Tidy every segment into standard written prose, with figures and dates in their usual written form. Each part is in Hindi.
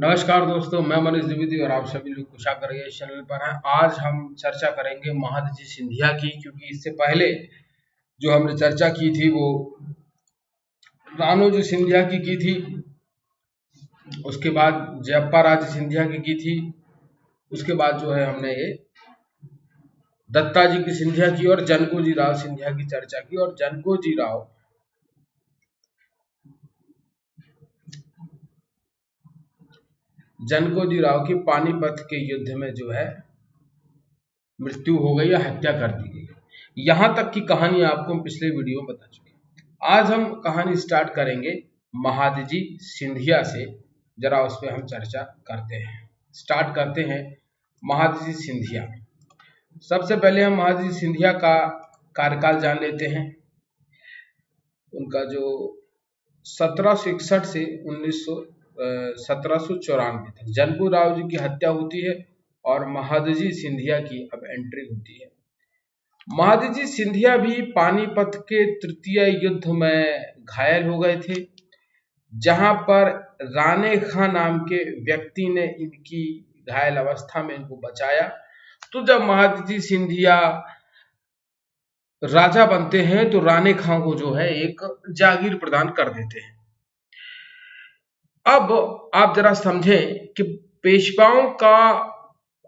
नमस्कार दोस्तों, मैं मनीष द्विवेदी और आप सभी लोग कुशागर इस चैनल पर हैं। आज हम चर्चा करेंगे महादजी सिंधिया की, क्योंकि इससे पहले जो हमने चर्चा की थी वो रानोजी सिंधिया की थी। उसके बाद जयप्पा राजे सिंधिया की थी। उसके बाद जो है हमने ये दत्ताजी की सिंधिया की और जनकोजी राव सिंधिया की चर्चा की। और जनकोजी राव की पानीपत के युद्ध में जो है मृत्यु हो गई या हत्या कर दी गई। यहां तक की कहानी आपको हम पिछले वीडियो में बता चुके हैं। आज हम कहानी स्टार्ट करेंगे महादजी सिंधिया से। जरा उस पर हम चर्चा करते हैं। स्टार्ट करते हैं महादजी सिंधिया। सबसे पहले हम महादजी सिंधिया का कार्यकाल जान लेते हैं। उनका जो 1761 से 1794 तक जनकू राव जी की हत्या होती है और महादजी सिंधिया की अब एंट्री होती है। महादजी सिंधिया भी पानीपत के तृतीय युद्ध में घायल हो गए थे, जहां पर राणे खां नाम के व्यक्ति ने इनकी घायल अवस्था में इनको बचाया। तो जब महादजी सिंधिया राजा बनते हैं तो राणे खां को जो है एक जागीर प्रदान कर देते हैं। अब आप जरा समझें कि पेशवाओं का,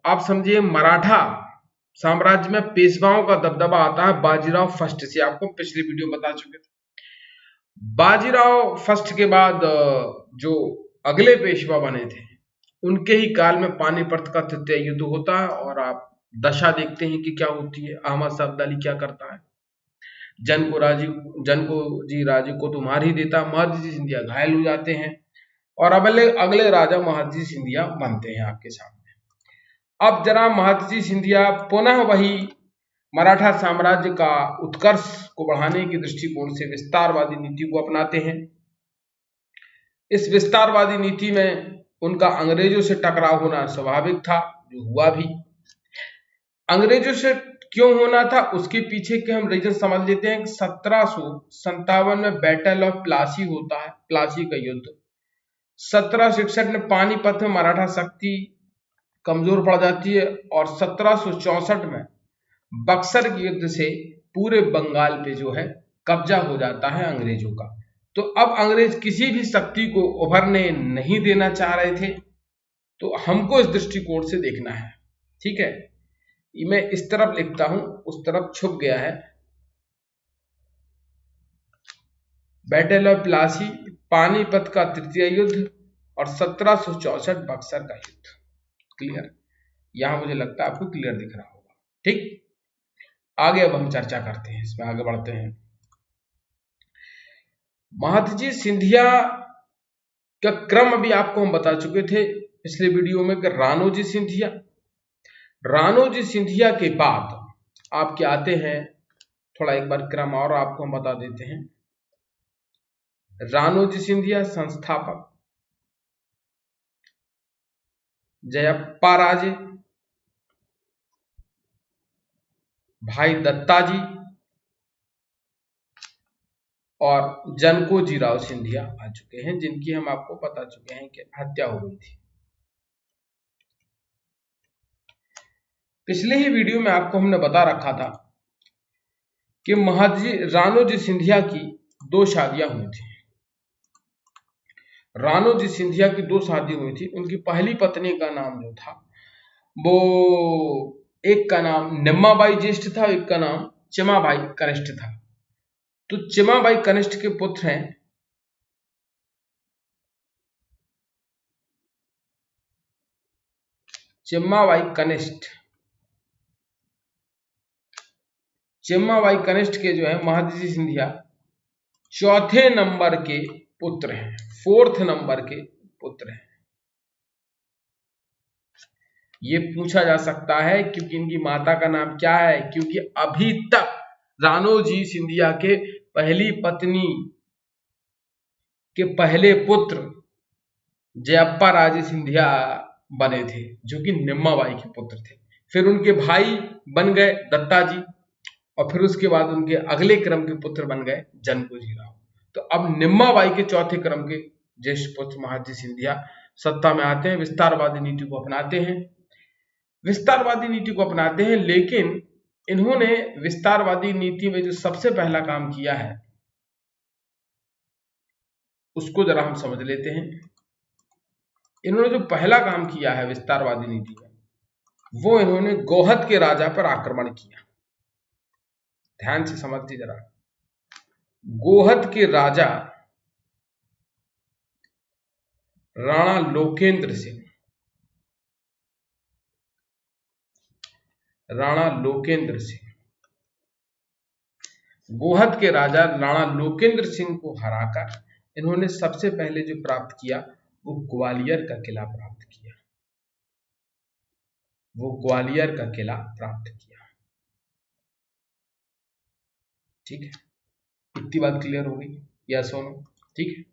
आप समझिए मराठा साम्राज्य में पेशवाओं का दबदबा आता है बाजीराव फर्स्ट से। आपको पिछले वीडियो बता चुके थे। बाजीराव फर्स्ट के बाद जो अगले पेशवा बने थे उनके ही काल में पानीपत का तृतीय युद्ध होता है और आप दशा देखते हैं कि क्या होती है। अहमद शाह अब्दाली क्या करता है, जनको जी राजे को तो मार ही देता। महादजी सिंधिया घायल हो जाते हैं और अब अगले राजा महादजी सिंधिया बनते हैं आपके सामने। अब जरा महादजी सिंधिया पुनः वही मराठा साम्राज्य का उत्कर्ष को बढ़ाने के दृष्टिकोण से विस्तारवादी नीति को अपनाते हैं। इस विस्तारवादी नीति में उनका अंग्रेजों से टकराव होना स्वाभाविक था, जो हुआ भी। अंग्रेजों से क्यों होना था उसके पीछे के हम रीजन समझ लेते हैं। 1757 में बैटल ऑफ प्लासी होता है, प्लासी का युद्ध। 1761 में पानीपत में मराठा शक्ति कमजोर पड़ जाती है और 1764 में बक्सर के युद्ध से पूरे बंगाल पे जो है कब्जा हो जाता है अंग्रेजों का। तो अब अंग्रेज किसी भी शक्ति को उभरने नहीं देना चाह रहे थे। तो हमको इस दृष्टिकोण से देखना है, ठीक है। मैं इस तरफ लिखता हूं, उस तरफ छुप गया है। बैटल ऑफ प्लासी, पानीपत का तृतीय युद्ध और 1764 बक्सर का युद्ध। क्लियर? यहां मुझे लगता है आपको क्लियर दिख रहा होगा। ठीक, आगे अब हम चर्चा करते हैं, इसमें आगे बढ़ते हैं। महादजी सिंधिया का क्रम अभी आपको हम बता चुके थे पिछले वीडियो में कि रानोजी सिंधिया के बाद आपके आते हैं, थोड़ा एक बार क्रम और आपको हम बता देते हैं। रानोजी सिंधिया संस्थापक, जयप्पा राजे, भाई दत्ताजी और जनकोजी राव सिंधिया आ चुके हैं, जिनकी हम आपको बता चुके हैं कि हत्या हो गई थी। पिछले ही वीडियो में आपको हमने बता रखा था कि रानोजी सिंधिया की दो शादियां हुई थी। रानोजी सिंधिया की दो शादी हुई थी। उनकी पहली पत्नी का नाम जो था वो, एक का नाम निम्माबाई ज्येष्ठ था, एक का नाम चिमाबाई कनिष्ठ था। तो चिमाबाई कनिष्ठ के पुत्र हैं चिम्माबाई कनिष्ठ के जो है महादजी सिंधिया चौथे नंबर के पुत्र हैं, फोर्थ नंबर के पुत्र हैं। ये पूछा जा सकता है क्योंकि इनकी माता का नाम क्या है, क्योंकि अभी तक रानोजी सिंधिया के पहली पत्नी के पहले पुत्र जयप्पा राजे सिंधिया बने थे, जो कि निम्माबाई के पुत्र थे। फिर उनके भाई बन गए दत्ताजी और फिर उसके बाद उनके अगले क्रम के पुत्र बन गए जनकोजी राव। तो अब निम्माबाई के चौथे क्रम के ज्येष्ठ पुत्र महादजी सिंधिया सत्ता में आते हैं, विस्तारवादी नीति को अपनाते हैं। विस्तारवादी नीति को अपनाते हैं, लेकिन इन्होंने विस्तारवादी नीति में जो सबसे पहला काम किया है उसको जरा हम समझ लेते हैं। इन्होंने जो पहला काम किया है विस्तारवादी नीति में, वो इन्होंने गोहद के राजा पर आक्रमण किया। ध्यान से समझिए जरा। गोहद के राजा राणा लोकेंद्र सिंह, राणा लोकेंद्र सिंह, गोहद के राजा राणा लोकेंद्र सिंह को हराकर इन्होंने सबसे पहले जो प्राप्त किया वो ग्वालियर का किला प्राप्त किया। वो ग्वालियर का किला प्राप्त किया। ठीक है, इतनी बात क्लियर हो गई? यस और नो? ठीक है,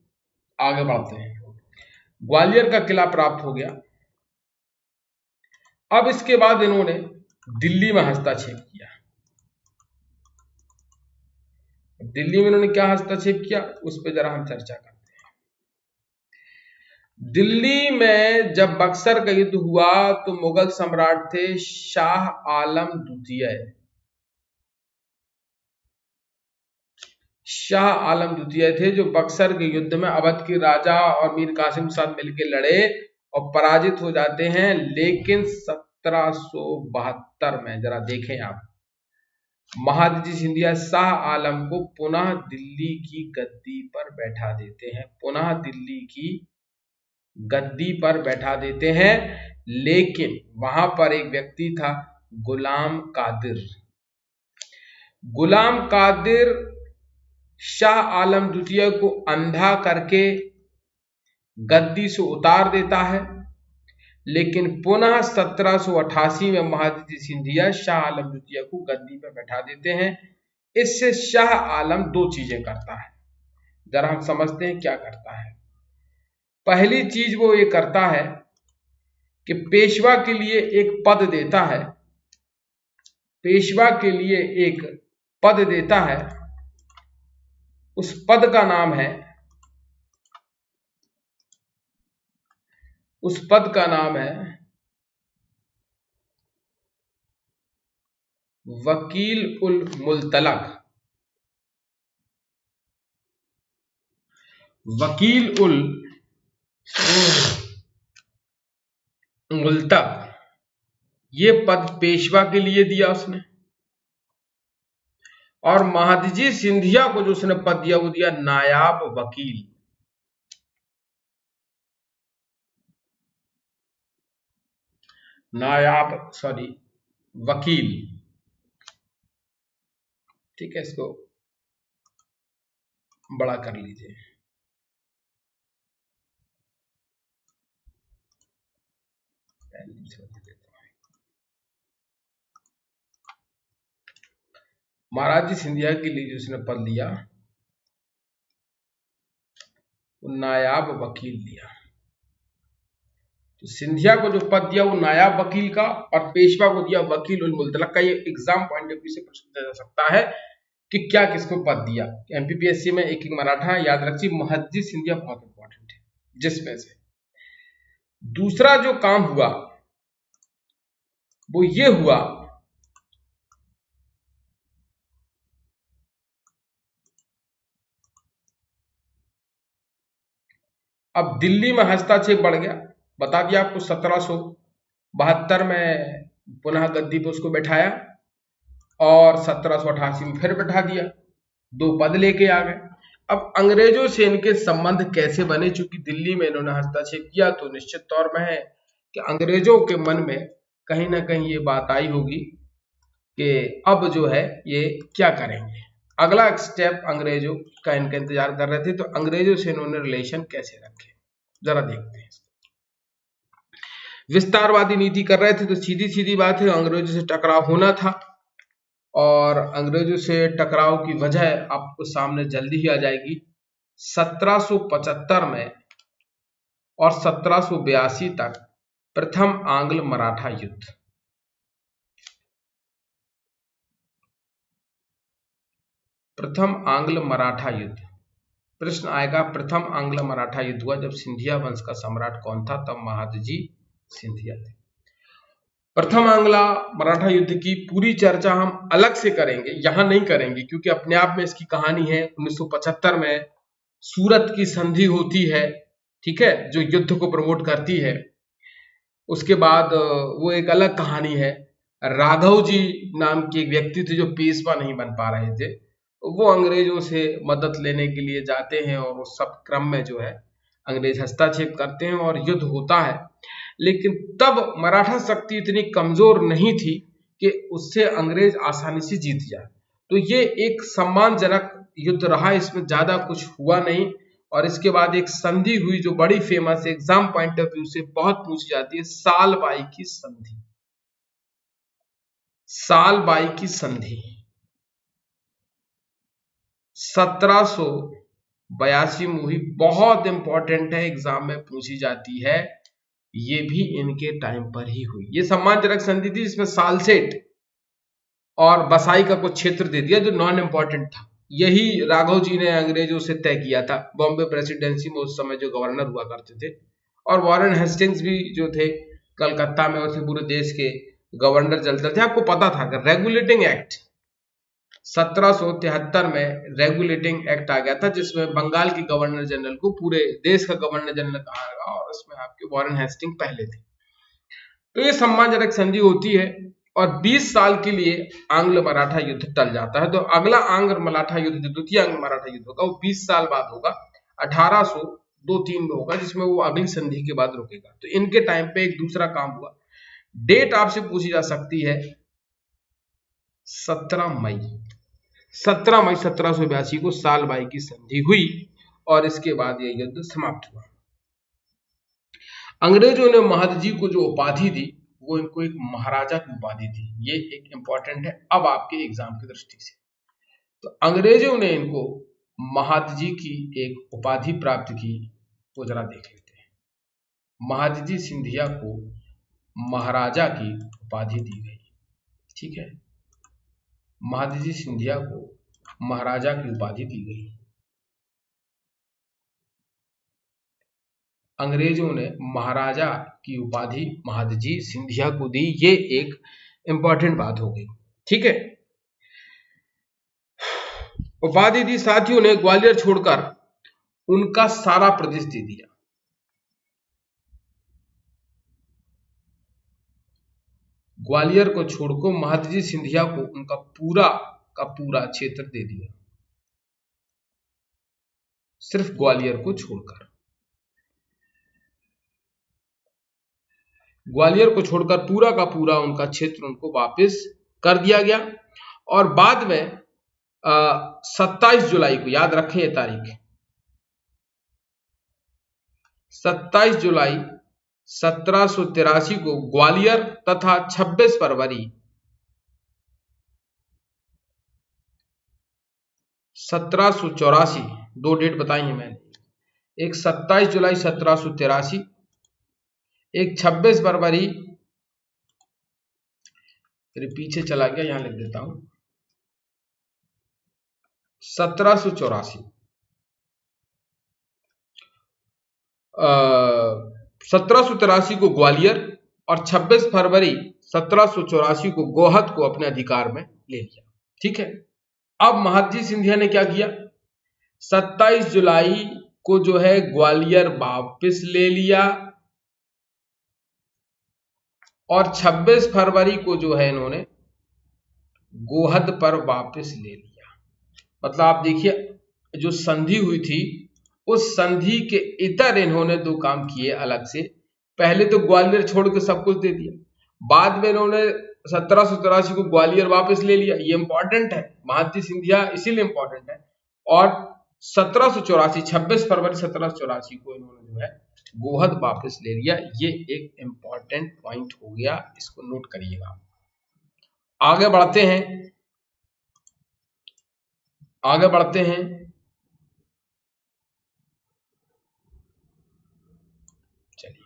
आगे बढ़ते हैं। ग्वालियर का किला प्राप्त हो गया। अब इसके बाद इन्होंने दिल्ली में हस्तक्षेप किया। दिल्ली में इन्होंने क्या हस्तक्षेप किया उस पर जरा हम चर्चा करते हैं। दिल्ली में जब बक्सर का युद्ध हुआ तो मुगल सम्राट थे शाह आलम द्वितीय। शाह आलम द्वितीय थे जो बक्सर के युद्ध में अवध के राजा और मीर कासिम के साथ मिलकर लड़े और पराजित हो जाते हैं। लेकिन 1772 में जरा देखें आप, महादजी सिंधिया शाह आलम को पुनः दिल्ली की गद्दी पर बैठा देते हैं। पुनः दिल्ली की गद्दी पर बैठा देते हैं। लेकिन वहां पर एक व्यक्ति था गुलाम कादिर। गुलाम कादिर शाह आलम द्वितीय को अंधा करके गद्दी से उतार देता है। लेकिन पुनः 1788 में महादजी सिंधिया शाह आलम द्वितीय को गद्दी पर बैठा देते हैं। इससे शाह आलम दो चीजें करता है, जरा हम समझते हैं क्या करता है। पहली चीज वो ये करता है कि पेशवा के लिए एक पद देता है। पेशवा के लिए एक पद देता है। उस पद का नाम है, उस पद का नाम है वकील उल मुल्तलक। वकील उल मुल्तक ये पद पेशवा के लिए दिया उसने। और महादजी सिंधिया को जो उसने पद दिया वो दिया नायाब वकील। वकील। ठीक है, इसको बड़ा कर लीजिए। महाराज सिंधिया के लिए जो उसने पद दिया वो नायाब वकील दिया। तो सिंधिया को जो पद दिया वो नायाब वकील का और पेशवा को दिया वकील उल मुल्तलक का। ये एग्जाम पॉइंट ऑफ व्यू से प्रश्न पूछा जा सकता है कि क्या किसको पद दिया। एमपीपीएससी में एक मराठा याद रखिए, महादजी सिंधिया बहुत इंपॉर्टेंट है। जिसमें से दूसरा जो काम हुआ वो ये हुआ अब दिल्ली में हस्तक्षेप बढ़ गया। बता दिया आपको 1772 में पुनः गद्दी पर उसको बैठाया और 1788 में फिर बैठा दिया। दो पद लेके आ गए। अब अंग्रेजों से इनके संबंध कैसे बने? चूंकि दिल्ली में इन्होंने हस्तक्षेप किया तो निश्चित तौर में है कि अंग्रेजों के मन में कहीं ना कहीं ये बात आई होगी कि अब जो है ये क्या करेंगे। अगला स्टेप अंग्रेजों का इनका इंतजार कर रहे थे। तो अंग्रेजों से इन्होंने रिलेशन कैसे रखे जरा देखते हैं। विस्तारवादी नीति कर रहे थे तो सीधी सीधी बात है अंग्रेजों से टकराव होना था और अंग्रेजों से टकराव की वजह आपको सामने जल्दी ही आ जाएगी। 1775 में और 1782 तक प्रथम आंग्ल मराठा युद्ध। प्रथम आंग्ल मराठा युद्ध प्रश्न आएगा प्रथम आंग्ल मराठा युद्ध हुआ जब सिंधिया वंश का सम्राट कौन था? तब महादजी सिंधिया थे। प्रथम आंग्ल मराठा युद्ध की पूरी चर्चा हम अलग से करेंगे, यहां नहीं करेंगे, क्योंकि अपने आप में इसकी कहानी है। 1975 में सूरत की संधि होती है, ठीक है, जो युद्ध को प्रमोट करती है। उसके बाद वो एक अलग कहानी है। राघव जी नाम के एक व्यक्ति थे जो पेशवा नहीं बन पा रहे थे, वो अंग्रेजों से मदद लेने के लिए जाते हैं और उस सब क्रम में जो है अंग्रेज हस्तक्षेप करते हैं और युद्ध होता है। लेकिन तब मराठा शक्ति इतनी कमजोर नहीं थी कि उससे अंग्रेज आसानी से जीत जाए। तो ये एक सम्मानजनक युद्ध रहा, इसमें ज्यादा कुछ हुआ नहीं। और इसके बाद एक संधि हुई जो बड़ी फेमस है, एग्जाम पॉइंट ऑफ व्यू से बहुत पूछी जाती है, सालबाई की संधि। सालबाई की संधि 1782 में हुई, बहुत इंपॉर्टेंट है, एग्जाम में पूछी जाती है। ये भी इनके टाइम पर ही हुई। ये सम्मानजनक संधि थी जिसमें सालसेट और बसाई का कुछ क्षेत्र दे दिया जो नॉन इंपॉर्टेंट था। यही राघव जी ने अंग्रेजों से तय किया था। बॉम्बे प्रेसिडेंसी में उस समय जो गवर्नर हुआ करते थे, और वॉरेन हेस्टिंग्स भी जो थे कलकत्ता में, और पूरे देश के गवर्नर चलते थे। आपको पता था कि रेगुलेटिंग एक्ट 1773 में रेगुलेटिंग एक्ट आ गया था, जिसमें बंगाल के गवर्नर जनरल को पूरे देश का गवर्नर जनरल कहा गया, और उसमें आपके वॉरेन हेस्टिंग पहले थे। तो ये सम्मानजनक संधि होती है और 20 साल के लिए आंग्ल मराठा युद्ध टल जाता है। तो अगला आंग्ल मराठा युद्ध, जो द्वितीय आंग्ल मराठा युद्ध होगा, वो 20 साल बाद होगा, 1802-3 में होगा, जिसमें वो अगली संधि के बाद रुकेगा। तो इनके टाइम पे एक दूसरा काम हुआ। डेट आपसे पूछी जा सकती है 17 मई 1782 को सालबाई की संधि हुई और इसके बाद यह युद्ध समाप्त हुआ। अंग्रेजों ने महादजी को जो उपाधि दी वो इनको एक महाराजा की उपाधि थी। ये एक इंपॉर्टेंट है अब आपके एग्जाम की दृष्टि से। तो अंग्रेजों ने इनको महादजी की एक उपाधि प्राप्त की, वो जरा देख लेते हैं। महादजी सिंधिया को महाराजा की उपाधि दी गई, ठीक है, महादजी सिंधिया को महाराजा की उपाधि दी गई। अंग्रेजों ने महाराजा की उपाधि महादजी सिंधिया को दी, ये एक इंपॉर्टेंट बात हो गई, ठीक है। उपाधि दी, साथियों ने ग्वालियर छोड़कर उनका सारा प्रदेश दे दिया। ग्वालियर को छोड़कर महादजी सिंधिया को उनका पूरा का पूरा क्षेत्र दे दिया, सिर्फ ग्वालियर को छोड़कर। ग्वालियर को छोड़कर पूरा का पूरा उनका क्षेत्र उनको वापस कर दिया गया। और बाद में 27 जुलाई को, याद रखें ये तारीख, 27 जुलाई 1783 को ग्वालियर तथा 26 फरवरी 1784, दो डेट बताई है मैंने, एक 27 जुलाई 1783, एक 26 फरवरी, फिर पीछे चला गया, यहां लिख देता हूं, 1784। 1783 को ग्वालियर और 26 फरवरी 1784 को गोहद को अपने अधिकार में ले लिया, ठीक है। अब महादजी सिंधिया ने क्या किया, 27 जुलाई को जो है ग्वालियर वापस ले लिया और 26 फरवरी को जो है इन्होंने गोहद पर वापस ले लिया। मतलब आप देखिए, जो संधि हुई थी उस संधि के इतर इन्होंने दो काम किए अलग से। पहले तो ग्वालियर छोड़ के सब कुछ दे दिया, बाद में इन्होंने 1783 को ग्वालियर वापस ले लिया। ये इंपॉर्टेंट है, महादजी सिंधिया इसीलिए इंपॉर्टेंट है। और 1784, 26 फरवरी 1784 को इन्होंने जो है गोहद वापस ले लिया। ये एक इंपॉर्टेंट पॉइंट हो गया, इसको नोट करिएगा। आगे बढ़ते हैं, आगे बढ़ते हैं। चलिए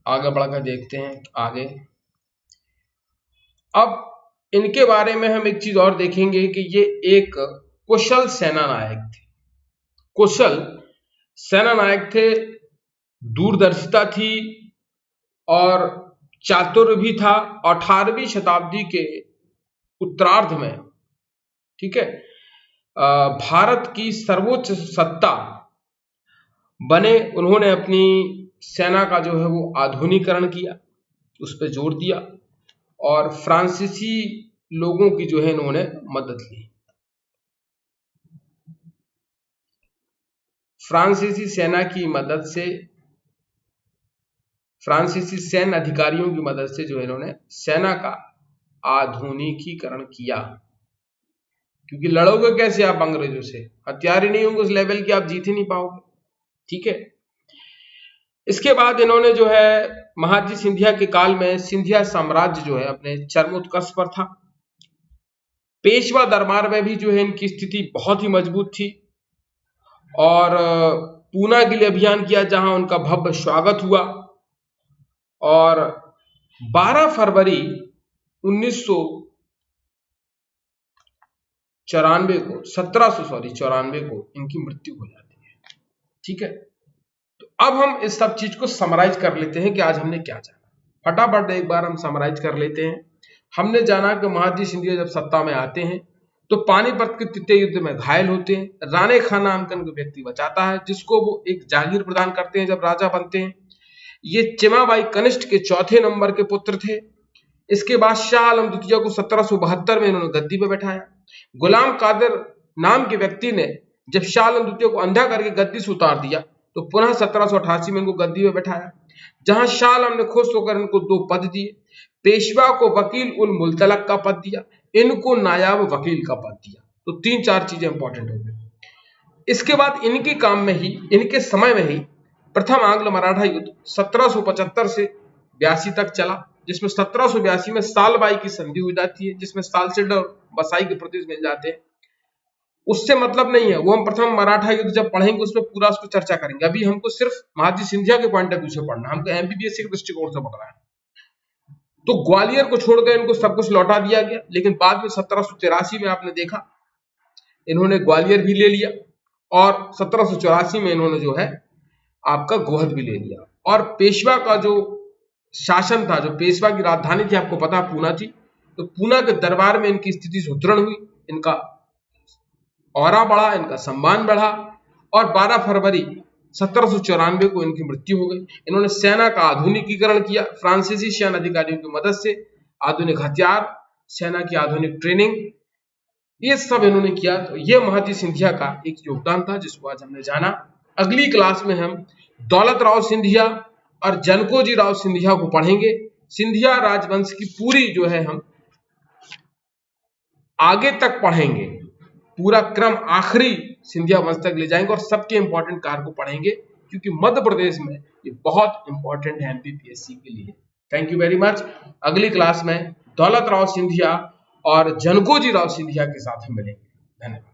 आगे बढ़कर देखते हैं आगे। अब इनके बारे में हम एक चीज और देखेंगे कि ये एक कुशल सेना नायक थे। कुशल सेना नायक थे, दूरदर्शिता थी और चातुर्य भी था। 18वीं शताब्दी के उत्तरार्ध में, ठीक है, भारत की सर्वोच्च सत्ता बने। उन्होंने अपनी सेना का जो है वो आधुनिकीकरण किया, उस पर जोर दिया और फ्रांसीसी लोगों की जो है इन्होंने मदद ली। फ्रांसीसी सेना की मदद से, फ्रांसीसी सैन्य अधिकारियों की मदद से जो है इन्होंने सेना का आधुनिकीकरण किया। क्योंकि लड़ोगे कैसे आप अंग्रेजों से, हथियार ही नहीं होंगे उस लेवल की, आप जीत ही नहीं पाओगे, ठीक है। इसके बाद इन्होंने जो है महादजी सिंधिया के काल में सिंधिया साम्राज्य जो है अपने चरमोत्कर्ष पर था। पेशवा दरबार में भी जो है इनकी स्थिति बहुत ही मजबूत थी और पूना के लिए अभियान किया जहां उनका भव्य स्वागत हुआ और 12 फरवरी 1794 को इनकी मृत्यु हो जाती है, ठीक है। तो अब हम इस सब चीज को समराइज कर लेते हैं कि आज हमने क्या जाना। फटाफट एक बार हम समराइज कर लेते हैं। हमने जाना कि महादजी सिंधिया जब सत्ता में आते हैं तो पानीपत के तृतीय युद्ध में घायल होते हैं। राणे खां नाम का व्यक्ति बचाता है जिसको वो एक जागीर प्रदान करते हैं जब राजा बनते हैं। ये चिमाबाई कनिष्ठ के चौथे नंबर के पुत्र थे। इसके बाद शाह आलम द्वितीय को 1772 में इन्होंने गद्दी पर बैठाया। गुलाम कादिर नाम के व्यक्ति ने जब शाह आलम द्वितीय को अंधा करके गद्दी से उतार दिया तो पुनः 1788 में इनको गद्दी पर बैठाया, जहां शाह आलम ने खुश होकर इनको 2 पद दिए। पेशवा को वकील उल मुल्तलक का पद दिया, इनको नायाब वकील का पद दिया। तो 3-4 चीजें इंपॉर्टेंट हो गई। इसके बाद इनके काम में ही, इनके समय में ही प्रथम आंग्ल मराठा युद्ध 1775 से 82 तक चला, जिसमें 1782 में सालबाई की संधि हो जाती है, जिसमें सालसेट और बसाई के प्रदेश मिल जाते हैं। उससे मतलब नहीं है, वो हम प्रथम मराठा युद्ध जब पढ़ेंगे उसमें पूरा उसको चर्चा करेंगे। अभी हमको सिर्फ महादजी सिंधिया के पॉइंट ऑफ व्यू से पढ़ना, हमको एमबीबीएस के दृष्टिकोण से पढ़ना है। तो ग्वालियर को छोड़ गए, इनको सब कुछ लौटा दिया गया, लेकिन बाद में 1783 में आपने देखा इन्होंने ग्वालियर भी ले लिया और 1784 में इन्होंने जो है आपका गोहद भी ले लिया। और पेशवा का जो शासन था, जो पेशवा की राजधानी थी, आपको पता पूना थी, तो पूना के दरबार में इनकी स्थिति सुदृढ़ हुई, इनका औरा बढ़ा, इनका सम्मान बढ़ा और 12 फरवरी 1794 को इनकी मृत्यु हो गई। इन्होंने सेना का आधुनिकीकरण किया फ्रांसीसी सैन्य अधिकारियों की मदद से, आधुनिक हथियार, सेना की आधुनिक ट्रेनिंग, ये सब इन्होंने किया। तो ये महादजी सिंधिया का एक योगदान था जिसको आज हमने जाना। अगली क्लास में हम दौलत राव सिंधिया और जनकोजी राव सिंधिया को पढ़ेंगे। सिंधिया राजवंश की पूरी जो है हम आगे तक पढ़ेंगे, पूरा क्रम आखिरी सिंधिया वंश तक ले जाएंगे और सबके इंपॉर्टेंट कार्य को पढ़ेंगे, क्योंकि मध्य प्रदेश में ये बहुत इंपॉर्टेंट है एमपीपीएससी के लिए। Thank you very much. अगली क्लास में दौलत राव सिंधिया और जनकोजी राव सिंधिया के साथ हम मिलेंगे। धन्यवाद।